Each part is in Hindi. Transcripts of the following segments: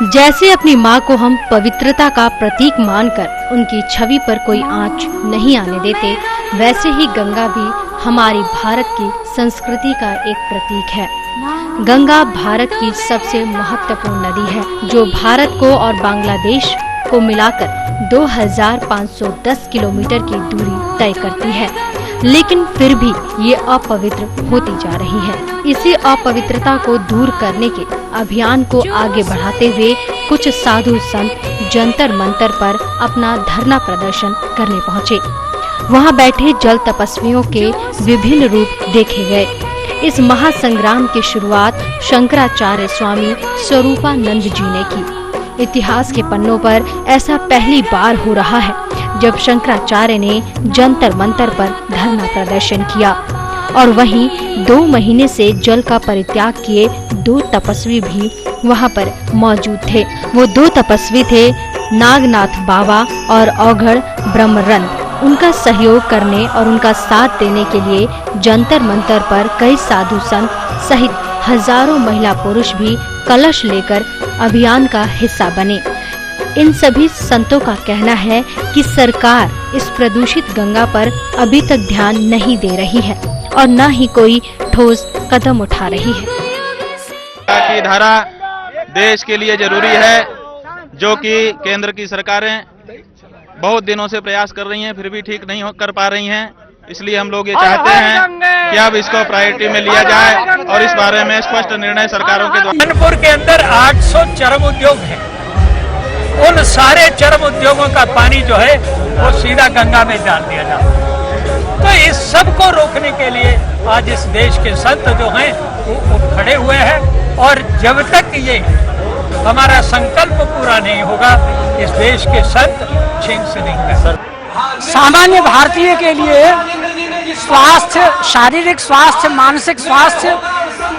जैसे अपनी माँ को हम पवित्रता का प्रतीक मानकर उनकी छवि पर कोई आंच नहीं आने देते, वैसे ही गंगा भी हमारी भारत की संस्कृति का एक प्रतीक है। गंगा भारत की सबसे महत्वपूर्ण नदी है, जो भारत को और बांग्लादेश को मिलाकर 2510 किलोमीटर की दूरी तय करती है, लेकिन फिर भी ये अपवित्र होती जा रही है। इसी अपवित्रता को दूर करने के अभियान को आगे बढ़ाते हुए कुछ साधु संत जंतर मंतर पर अपना धरना प्रदर्शन करने पहुँचे। वहाँ बैठे जल तपस्वियों के विभिन्न रूप देखे गए। इस महासंग्राम की शुरुआत शंकराचार्य स्वामी स्वरूपानंद जी ने की। इतिहास के पन्नों पर ऐसा पहली बार हो रहा है जब शंकराचार्य ने जंतर मंतर पर धरना प्रदर्शन किया, और वहीं 2 महीने से जल का परित्याग किए 2 तपस्वी भी वहां पर मौजूद थे। वो 2 तपस्वी थे नागनाथ बाबा और औघड़ ब्रह्मरंद। उनका सहयोग करने और उनका साथ देने के लिए जंतर मंतर पर कई साधु संत सहित हजारों महिला पुरुष भी कलश लेकर अभियान का हिस्सा बने। इन सभी संतों का कहना है कि सरकार इस प्रदूषित गंगा पर अभी तक ध्यान नहीं दे रही है और न ही कोई ठोस कदम उठा रही है। की धारा देश के लिए जरूरी है, जो कि केंद्र की सरकारें बहुत दिनों से प्रयास कर रही हैं, फिर भी ठीक नहीं कर पा रही हैं। इसलिए हम लोग ये चाहते हैं कि अब इसको प्रायोरिटी में लिया जाए और इस बारे में स्पष्ट निर्णय सरकारों के द्वारा। कानपुर के अंदर 800 चरम उद्योग है। उन सारे चरम उद्योगों का पानी जो है वो सीधा गंगा में डाल दिया जाता। तो इस सब को रोकने के लिए आज इस देश के संत जो हैं वो खड़े हुए हैं, और जब तक ये हमारा संकल्प पूरा नहीं होगा, इस देश के संत छीन से नहीं कर। सामान्य भारतीय के लिए स्वास्थ्य, शारीरिक स्वास्थ्य, मानसिक स्वास्थ्य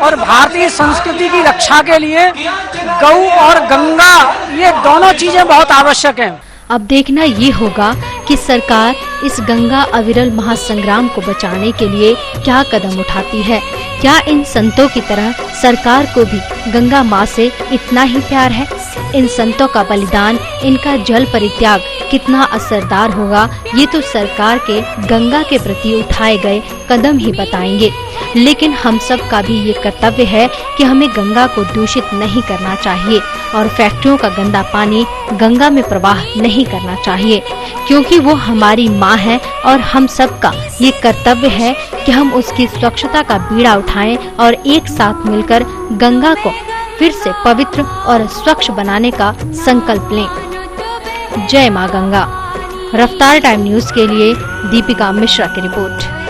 और भारतीय संस्कृति की रक्षा के लिए गौ और गंगा, ये दोनों चीजें बहुत आवश्यक हैं। अब देखना ये होगा कि सरकार इस गंगा अविरल महासंग्राम को बचाने के लिए क्या कदम उठाती है। क्या इन संतों की तरह सरकार को भी गंगा माँ से इतना ही प्यार है? इन संतों का बलिदान, इनका जल परित्याग कितना असरदार होगा, ये तो सरकार के गंगा के प्रति उठाए गए कदम ही बताएंगे। लेकिन हम सब का भी ये कर्तव्य है कि हमें गंगा को दूषित नहीं करना चाहिए और फैक्ट्रियों का गंदा पानी गंगा में प्रवाह नहीं करना चाहिए, क्योंकि वो हमारी माँ है और हम सब का ये कर्तव्य है कि हम उसकी स्वच्छता का बीड़ा उठाएं और एक साथ मिलकर गंगा को फिर से पवित्र और स्वच्छ बनाने का संकल्प लें। जय माँ गंगा। रफ्तार टाइम न्यूज के लिए दीपिका मिश्रा की रिपोर्ट।